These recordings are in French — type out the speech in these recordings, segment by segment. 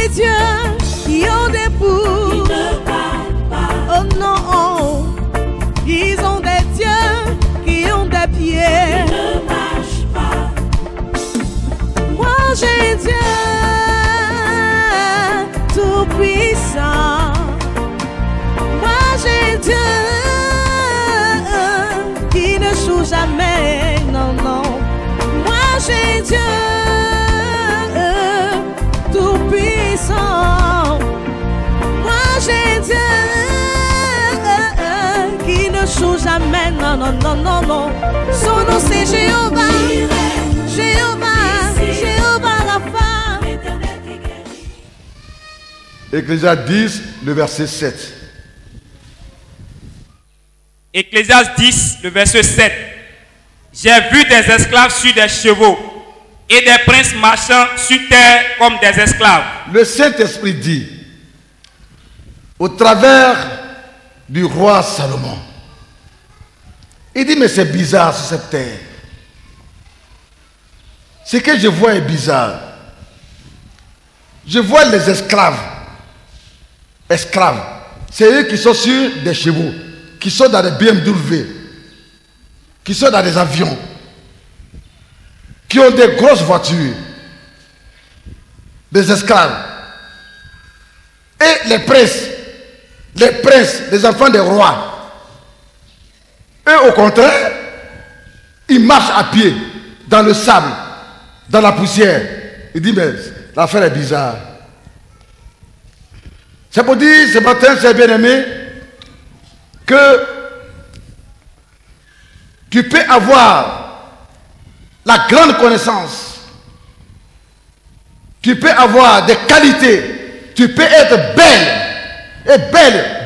des dieux qui ont des bouches. Oh non, ils ont des dieux qui ont des pieds. Moi j'ai Dieu tout puissant. Moi j'ai Dieu qui ne joue jamais. Non, non. Moi j'ai Dieu tout puissant. Moi j'ai Dieu qui ne joue jamais. Non, non, non, non, non. Son nom c'est Jéhovah. Jéhovah, Jéhovah Rapha. Ecclésiaste 10, le verset 7. Ecclésiaste 10, le verset 7. J'ai vu des esclaves sur des chevaux et des princes marchant sur terre comme des esclaves. Le Saint-Esprit dit, au travers du roi Salomon, il dit, mais c'est bizarre sur cette terre. Ce que je vois est bizarre. Je vois les esclaves. Esclaves. C'est eux qui sont sur des chevaux, qui sont dans des BMW, qui sont dans des avions, qui ont des grosses voitures. Des esclaves. Et les princes, les enfants des rois, eux au contraire, ils marchent à pied dans le sable, dans la poussière. Il dit, mais l'affaire est bizarre. C'est pour dire ce matin, c'est bien aimé, que tu peux avoir la grande connaissance, tu peux avoir des qualités, tu peux être belle,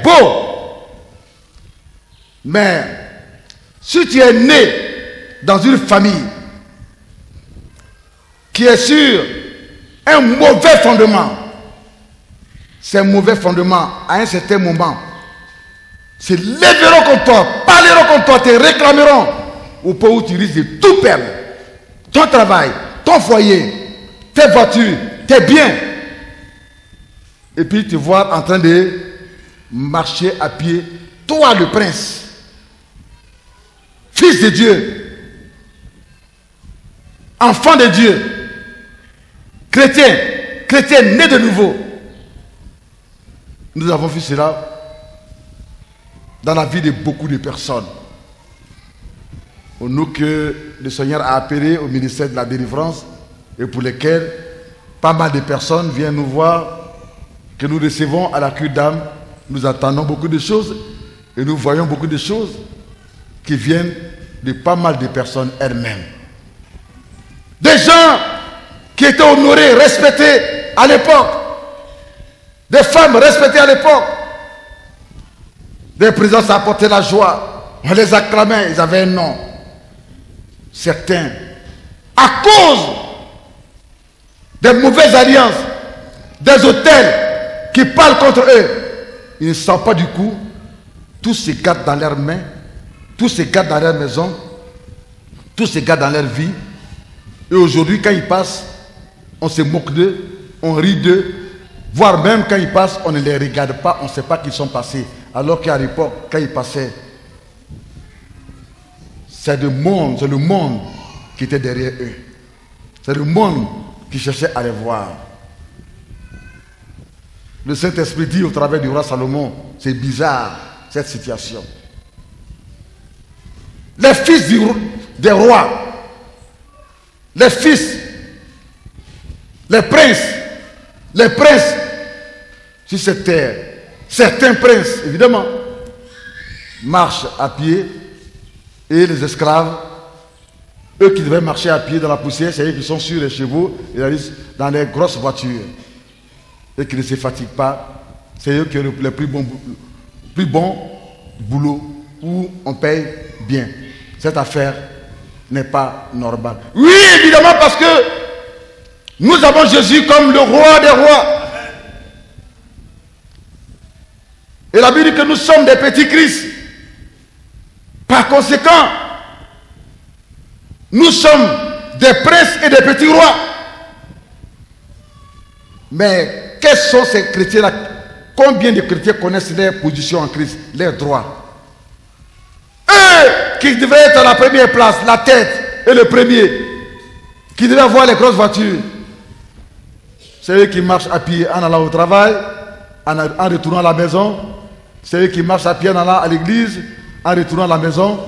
beau. Mais si tu es né dans une famille qui est sur un mauvais fondement, ces mauvais fondements, à un certain moment, se lèveront contre toi, parleront contre toi, te réclameront au point où tu risques de tout perdre. Ton travail, ton foyer, tes voitures, tes biens. Et puis tu vois en train de marcher à pied, toi le prince, fils de Dieu, enfant de Dieu, chrétien né de nouveau. Nous avons vu cela dans la vie de beaucoup de personnes. Nous que le Seigneur a appelé au ministère de la délivrance et pour lesquels pas mal de personnes viennent nous voir, que nous recevons à la cure d'âme. Nous attendons beaucoup de choses et nous voyons beaucoup de choses qui viennent de pas mal de personnes elles-mêmes. Des gens qui étaient honorés, respectés à l'époque. Des femmes respectées à l'époque. Des présences apportaient la joie. On les acclamait, ils avaient un nom. Certains, à cause des mauvaises alliances, des hôtels qui parlent contre eux, ils ne sentent pas du coup. Tous se gardent dans leurs mains, tous se gardent dans leur maison, tous se gardent dans leur vie. Et aujourd'hui, quand ils passent, on se moque d'eux, on rit d'eux. Voire même quand ils passent, on ne les regarde pas, on ne sait pas qu'ils sont passés. Alors qu'à l'époque, quand ils passaient, c'est le monde qui était derrière eux. C'est le monde qui cherchait à les voir. Le Saint-Esprit dit au travers du roi Salomon, c'est bizarre cette situation. Les fils des rois, les fils, les princes sur cette terre, certains princes, évidemment, marchent à pied et les esclaves, eux qui devaient marcher à pied dans la poussière, c'est eux qui sont sur les chevaux et dans les grosses voitures. Et qui ne se fatiguent pas, c'est eux qui ont le plus bon boulot où on paye bien. Cette affaire n'est pas normale. Oui, évidemment, parce que nous avons Jésus comme le roi des rois. Et la Bible dit que nous sommes des petits Christ. Par conséquent, nous sommes des princes et des petits rois. Mais quels sont ces chrétiens-là? Combien de chrétiens connaissent leur position en Christ, leurs droits? Eux qui devaient être à la première place, la tête et le premier, qui devaient avoir les grosses voitures, c'est eux qui marchent à pied en allant au travail, en retournant à la maison. C'est eux qui marchent à pied en allant à l'église, en retournant à la maison.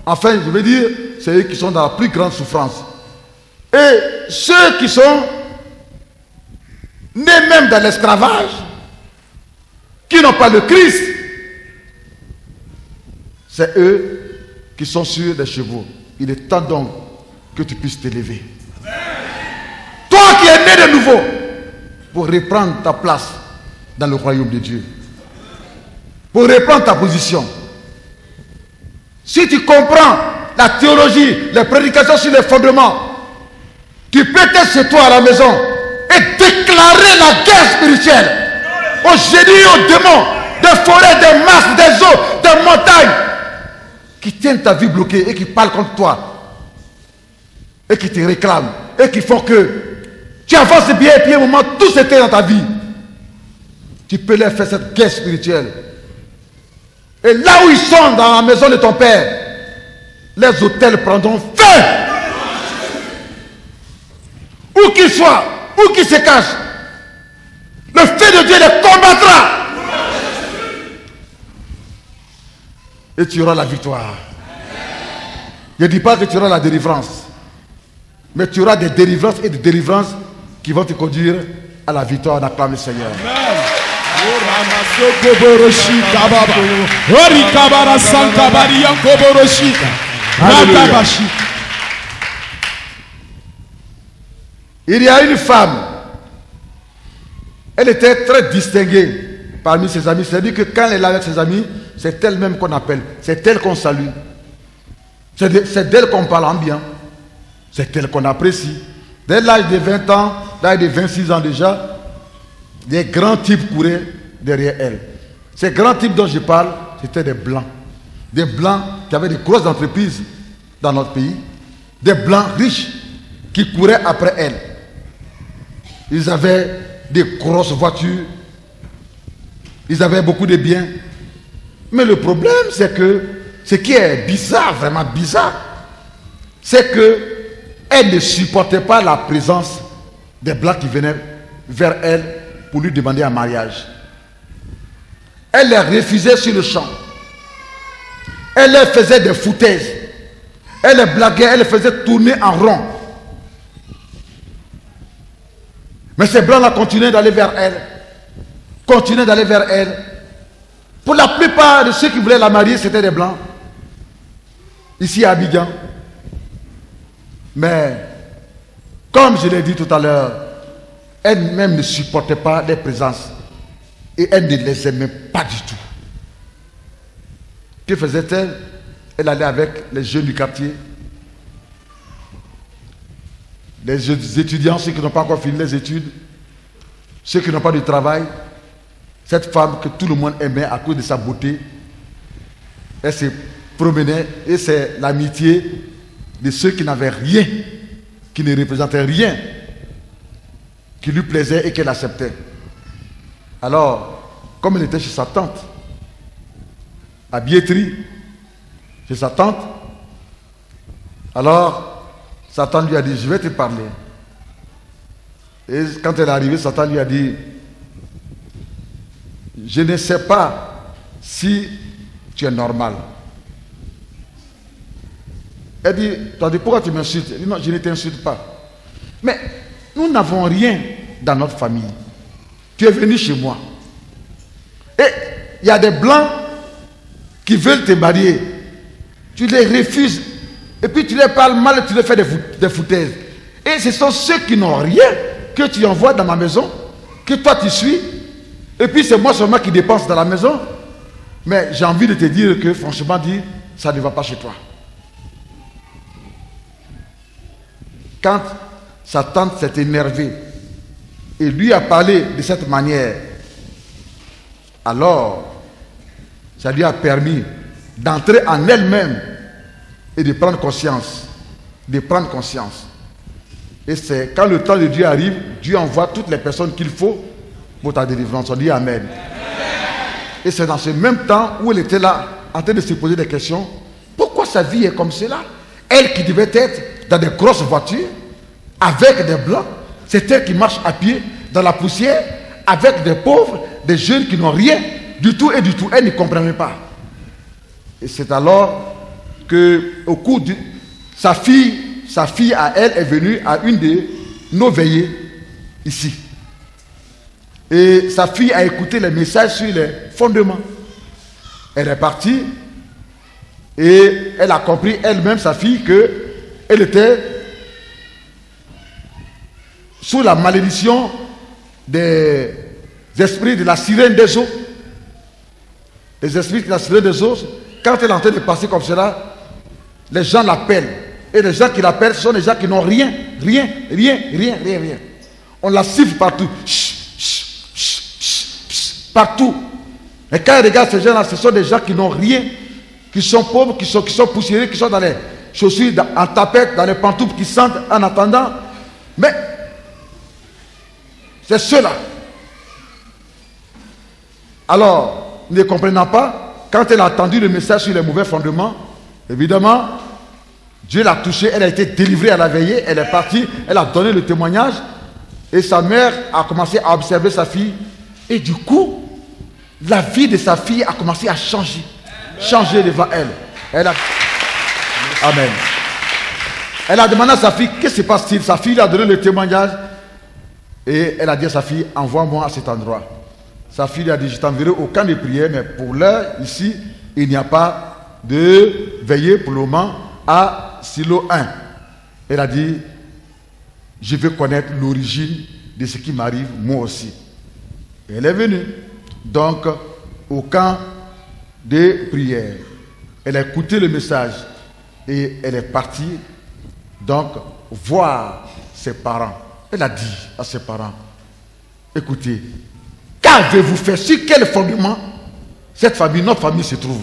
Enfin, je veux dire, c'est eux qui sont dans la plus grande souffrance. Et ceux qui sont nés même dans l'esclavage, qui n'ont pas le Christ, c'est eux qui sont sur des chevaux. Il est temps donc que tu puisses t'élever. Toi qui es né de nouveau, pour reprendre ta place dans le royaume de Dieu. Pour reprendre ta position. Si tu comprends la théologie, les prédications sur les fondements, tu peux être chez toi à la maison et déclarer la guerre spirituelle aux génies, aux démons, des forêts, des masses, des eaux, des montagnes qui tiennent ta vie bloquée et qui parlent contre toi et qui te réclament et qui font que tu avances bien et puis à un moment tout s'éteint dans ta vie. Tu peux leur faire cette guerre spirituelle. Et là où ils sont dans la maison de ton père, les autels prendront feu. Où qu'ils soient, où qu'ils se cachent, le feu de Dieu les combattra. Et tu auras la victoire. Je ne dis pas que tu auras la délivrance, mais tu auras des délivrances et des délivrances qui vont te conduire à la victoire. On acclame le Seigneur. Il y a une femme, elle était très distinguée parmi ses amis. C'est-à-dire que quand elle est avec ses amis, c'est elle-même qu'on appelle, c'est elle qu'on salue, c'est d'elle qu'on parle en bien, c'est elle qu'on apprécie. Dès l'âge de 20 ans, l'âge de 26 ans déjà, des grands types couraient derrière elle. Ces grands types dont je parle, c'était des blancs. Des blancs qui avaient des grosses entreprises dans notre pays. Des blancs riches qui couraient après elle. Ils avaient des grosses voitures. Ils avaient beaucoup de biens. Mais le problème, c'est que ce qui est bizarre, vraiment bizarre, c'est que elle ne supportait pas la présence des blancs qui venaient vers elle pour lui demander un mariage. Elle les refusait sur le champ. Elle les faisait des foutaises. Elle les blaguait, elle les faisait tourner en rond. Mais ces blancs-là continuaient d'aller vers elle. Continuaient d'aller vers elle. Pour la plupart de ceux qui voulaient la marier, c'était des blancs. Ici à Abidjan. Mais, comme je l'ai dit tout à l'heure, elle-même ne supportait pas les présences. Et elle ne les aimait pas du tout. Que faisait-elle? Elle allait avec les jeunes du quartier. Les étudiants, ceux qui n'ont pas encore fini les études. Ceux qui n'ont pas de travail. Cette femme que tout le monde aimait à cause de sa beauté. Elle se promenait et c'est l'amitié de ceux qui n'avaient rien, qui ne représentaient rien, qui lui plaisait et qu'elle acceptait. Alors, comme elle était chez sa tante, à Biétri, chez sa tante, alors sa tante lui a dit, je vais te parler. Et quand elle est arrivée, sa tante lui a dit, je ne sais pas si tu es normal. Elle dit, pourquoi tu m'insultes? Elle dit, non, je ne t'insulte pas. Mais nous n'avons rien dans notre famille. Tu es venu chez moi. Et il y a des blancs qui veulent te marier. Tu les refuses. Et puis tu les parles mal, tu les fais des foutaises. Et ce sont ceux qui n'ont rien que tu envoies dans ma maison, que toi tu suis. Et puis c'est moi seulement qui dépense dans la maison. Mais j'ai envie de te dire que franchement dit, ça ne va pas chez toi. Quand sa tante s'est énervée et lui a parlé de cette manière, alors ça lui a permis d'entrer en elle-même et de prendre conscience. De prendre conscience. Et c'est quand le temps de Dieu arrive, Dieu envoie toutes les personnes qu'il faut pour ta délivrance. On dit Amen. Et c'est dans ce même temps où elle était là, en train de se poser des questions. Pourquoi sa vie est comme cela? Elle qui devait être dans des grosses voitures, avec des blancs, c'est elle qui marche à pied dans la poussière, avec des pauvres, des jeunes qui n'ont rien du tout et du tout. Elle ne comprenait pas. Et c'est alors que, au cours de sa fille à elle est venue à une de nos veillées ici. Et sa fille a écouté les messages sur les fondements. Elle est partie et elle a compris elle-même, sa fille, qu'elle était sous la malédiction des esprits de la sirène des eaux. Les esprits de la sirène des eaux, quand elle est en train de passer comme cela, les gens l'appellent. Et les gens qui l'appellent, ce sont des gens qui n'ont rien. On la siffle partout. Partout. Et quand elle regarde ces gens-là, ce sont des gens qui n'ont rien, qui sont pauvres, qui sont poussiéreux, qui sont dans les chaussures, en tapette, dans les pantoufles, qui sentent en attendant. Mais c'est ceux-là. Alors, ne comprenant pas, quand elle a entendu le message sur les mauvais fondements, évidemment, Dieu l'a touchée, elle a été délivrée à la veillée, elle est partie, elle a donné le témoignage, et sa mère a commencé à observer sa fille, et du coup, la vie de sa fille a commencé à changer devant elle. Amen. Elle a demandé à sa fille, qu'est-ce qui se passe-t-il? Sa fille lui a donné le témoignage, et elle a dit à sa fille, envoie-moi à cet endroit. Sa fille lui a dit, je t'enverrai au camp de prière, mais pour l'heure, ici, il n'y a pas de veillée pour le moment à Silo 1. Elle a dit, je veux connaître l'origine de ce qui m'arrive, moi aussi. Et elle est venue, donc, au camp de prière. Elle a écouté le message et elle est partie, donc, voir ses parents. Elle a dit à ses parents, écoutez, qu'avez-vous fait? Sur quel fondement cette famille, notre famille se trouve?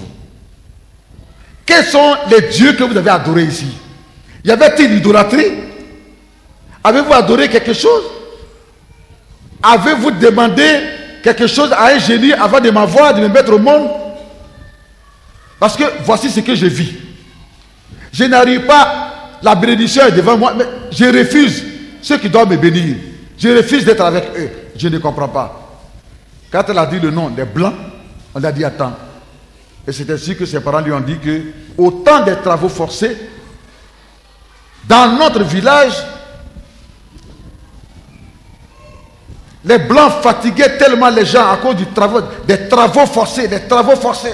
Quels sont les dieux que vous avez adorés ici? Y avait-il une idolâtrie? Avez-vous adoré quelque chose? Avez-vous demandé quelque chose à un génie avant de m'avoir, de me mettre au monde? Parce que voici ce que je vis. Je n'arrive pas, la bénédiction est devant moi, mais je refuse ceux qui doivent me bénir. Je refuse d'être avec eux. Je ne comprends pas. Quand elle a dit le nom des Blancs, on a dit attends. Et c'est ainsi que ses parents lui ont dit que au temps des travaux forcés, dans notre village, les Blancs fatiguaient tellement les gens à cause des travaux forcés.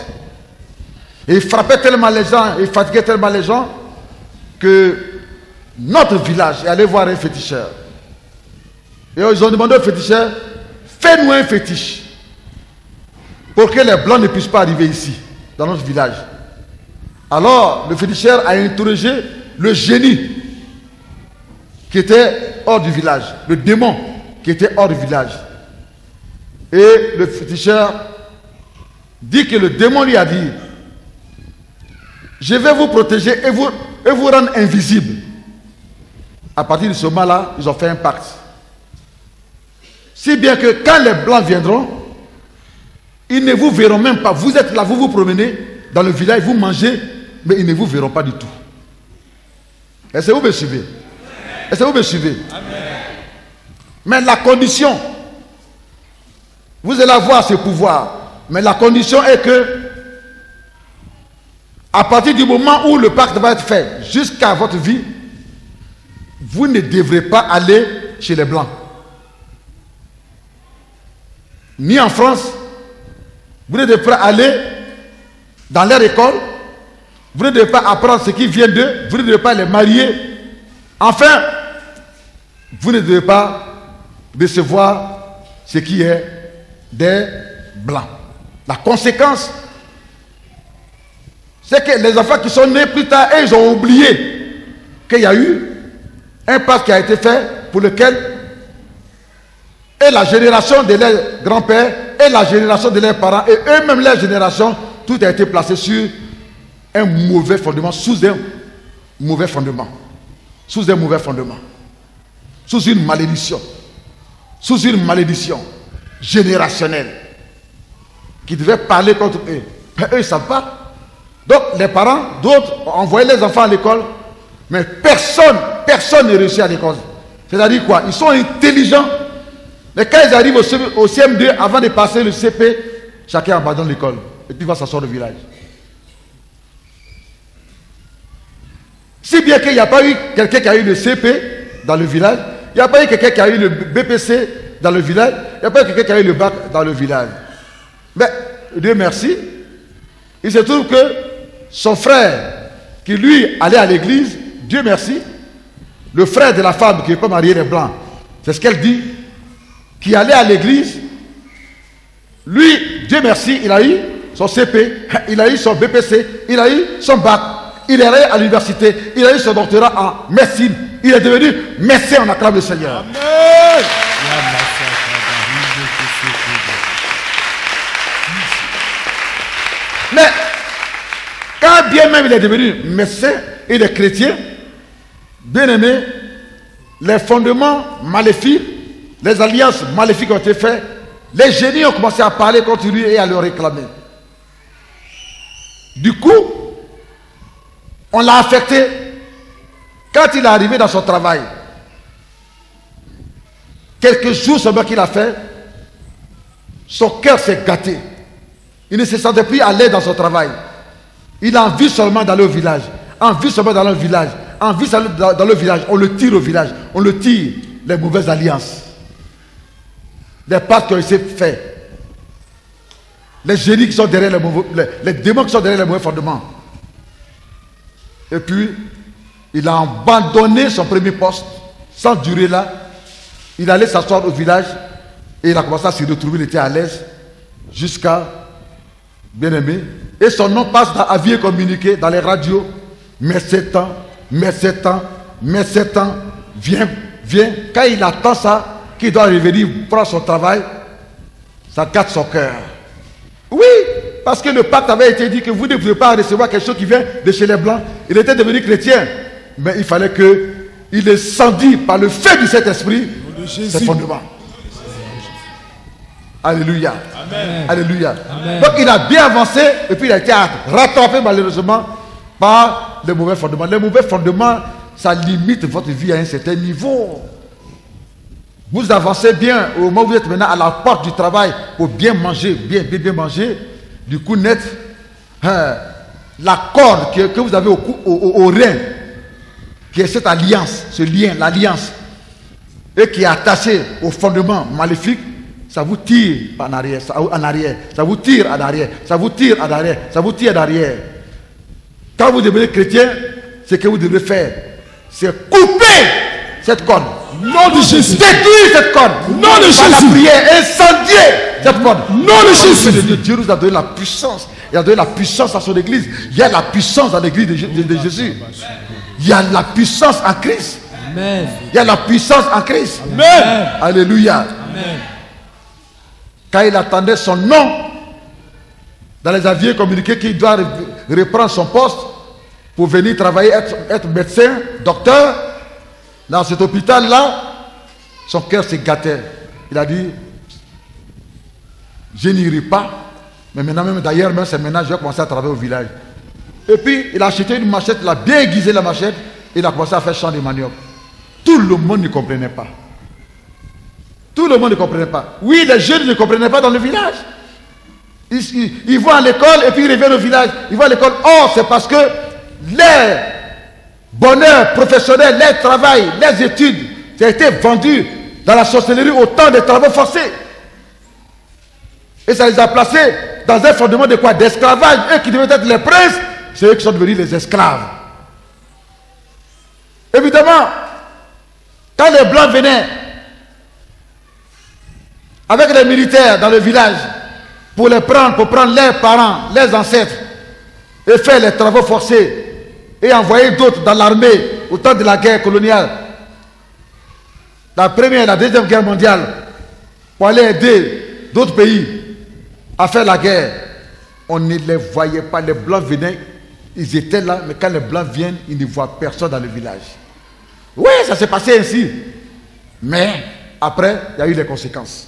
Et ils frappaient tellement les gens, ils fatiguaient tellement les gens que notre village est allé voir un féticheur. Et ils ont demandé au féticheur, fais-nous un fétiche pour que les Blancs ne puissent pas arriver ici, dans notre village. Alors, le féticheur a interrogé le génie qui était hors du village, le démon qui était hors du village. Et le féticheur dit que le démon lui a dit, je vais vous protéger et vous rendre invisible. À partir de ce moment-là, ils ont fait un pacte. Si bien que quand les Blancs viendront, ils ne vous verront même pas. Vous êtes là, vous vous promenez dans le village, vous mangez, mais ils ne vous verront pas du tout. Est-ce que vous me suivez? Est-ce que vous me suivez? Mais la condition, vous allez avoir ce pouvoir, mais la condition est que à partir du moment où le pacte va être fait jusqu'à votre vie, vous ne devrez pas aller chez les Blancs. Ni en France, vous ne devrez pas aller dans leur école, vous ne devez pas apprendre ce qui vient d'eux, vous ne devez pas les marier. Enfin, vous ne devez pas recevoir ce qui est des Blancs. La conséquence, c'est que les enfants qui sont nés plus tard, ils ont oublié qu'il y a eu un pacte qui a été fait pour lequel et la génération de leurs grands-pères et la génération de leurs parents et eux-mêmes leur génération, tout a été placé sur un mauvais fondement, sous un mauvais fondement, sous un mauvais fondement, sous une malédiction, sous une malédiction. générationnel qui devait parler contre eux. Mais eux, ils ne savent pas. Donc, les parents, d'autres, envoyaient les enfants à l'école, mais personne n'est réussi à l'école. C'est-à-dire quoi? Ils sont intelligents, mais quand ils arrivent au CM2, avant de passer le CP, chacun abandonne l'école et puis va s'asseoir au village. Si bien qu'il n'y a pas eu quelqu'un qui a eu le CP dans le village, il n'y a pas eu quelqu'un qui a eu le BPC dans le village, il n'y a pas eu quelqu'un qui a eu le bac dans le village. Mais Dieu merci, il se trouve que son frère, qui lui allait à l'église, Dieu merci, le frère de la femme qui est pas mariée des blancs, c'est ce qu'elle dit, qui allait à l'église, lui, Dieu merci, il a eu son CP, il a eu son BPC, il a eu son bac, il est allé à l'université, il a eu son doctorat en médecine, il est devenu médecin, on acclame le Seigneur. Amen. Mais quand bien même il est devenu médecin et il est chrétien, bien aimé, les fondements maléfiques, les alliances maléfiques ont été faites, les génies ont commencé à parler contre lui et à le réclamer. Du coup, on l'a affecté. Quand il est arrivé dans son travail, quelques jours seulement qu'il a fait, son cœur s'est gâté. Il ne se sentait plus à l'aise dans son travail. Il a envie seulement d'aller au village. Envie seulement d'aller au village. Envie seulement dans le village. On le tire au village. On le tire. Les mauvaises alliances. Les pactes qui ont été faits. Les génies qui sont derrière les démons qui sont derrière les mauvais fondements. Et puis, il a abandonné son premier poste. Sans durer là. Il allait s'asseoir au village. Et il a commencé à se retrouver. Il était à l'aise. Jusqu'à... Bien-aimé, et son nom passe à vie et communiqué dans les radios. Mais 7 ans, viens. Quand il attend ça, qu'il doit revenir prendre son travail, ça gâte son cœur. Oui, parce que le pacte avait été dit que vous ne pouvez pas recevoir quelque chose qui vient de chez les Blancs. Il était devenu chrétien, mais il fallait qu'il incendie par le feu du Saint-Esprit ses fondements. Alléluia. Amen. Alléluia. Amen. Donc il a bien avancé et puis il a été rattrapé malheureusement par les mauvais fondements. Les mauvais fondements, ça limite votre vie à un certain niveau. Vous avancez bien au moment où vous êtes maintenant à la porte du travail pour bien manger, bien manger. Du coup net, la corde que vous avez au rein, qui est cette alliance, ce lien, l'alliance, et qui est attachée au fondement maléfique, ça vous tire en arrière, ça vous tire en arrière, ça vous tire en arrière, ça vous tire en arrière. Quand vous devenez chrétien, ce que vous devez faire, c'est couper cette corde. Nom de Jésus. Détruire cette corde. Nom de Jésus. Par la prière, incendier cette corde. Nom de Jésus. Dieu nous a donné la puissance. Il a donné la puissance à son église. Il y a la puissance dans l'église de Jésus. Il y a la puissance en Christ. Amen. Il y a la puissance en Christ. Amen. Alléluia. Amen. Quand il attendait son nom dans les avis communiqués qu'il doit reprendre son poste pour venir travailler, être médecin, docteur, dans cet hôpital-là, son cœur s'est gâté. Il a dit, je n'irai pas, mais maintenant même d'ailleurs, même c'est maintenant, je vais commencer à travailler au village. Et puis, il a acheté une machette, il a bien aiguisé la machette, et il a commencé à faire champ de manioc. Tout le monde ne comprenait pas. Tout le monde ne comprenait pas. Oui, les jeunes ne comprenaient pas dans le village. Ils vont à l'école et puis ils reviennent au village. Ils vont à l'école. Or, c'est parce que les bonheurs professionnels, les travail, les études, ça a été vendu dans la sorcellerie au temps des travaux forcés. Et ça les a placés dans un fondement de quoi? D'esclavage. Eux qui devaient être les princes, c'est eux qui sont devenus les esclaves. Évidemment, quand les Blancs venaient avec les militaires dans le village pour les prendre, pour prendre leurs parents, leurs ancêtres et faire les travaux forcés et envoyer d'autres dans l'armée au temps de la guerre coloniale, la première et la deuxième guerre mondiale, pour aller aider d'autres pays à faire la guerre. On ne les voyait pas. Les Blancs venaient, ils étaient là, mais quand les Blancs viennent, ils ne voient personne dans le village. Oui, ça s'est passé ainsi. Mais après, il y a eu les conséquences.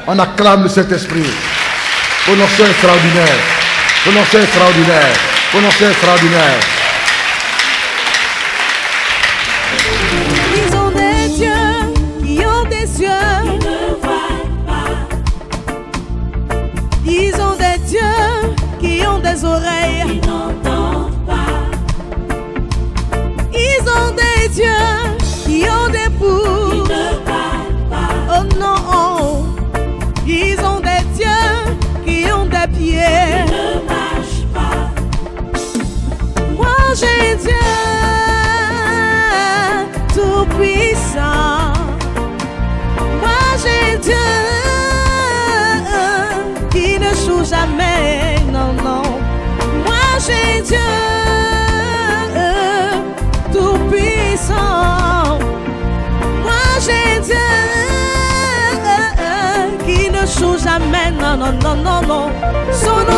On acclame le Saint-Esprit. Pour l'onction extraordinaire. Pour l'onction extraordinaire. Pour l'onction extraordinaire. Ils ont des dieux qui ont des yeux. Ils ne voient pas. Ils ont des dieux qui ont des oreilles. Ils n'entendent pas. Ils ont des dieux qui ont des bouches. Ils ne parlent pas. Oh non. Ils ont des dieux qui ont des pieds. Ils ne marchent pas. Moi j'ai Dieu tout puissant. Moi j'ai Dieu qui ne joue jamais. Non, non. Moi j'ai Dieu tout puissant. Moi j'ai Dieu qui ne joue jamais. Non, non, non, non, non. Son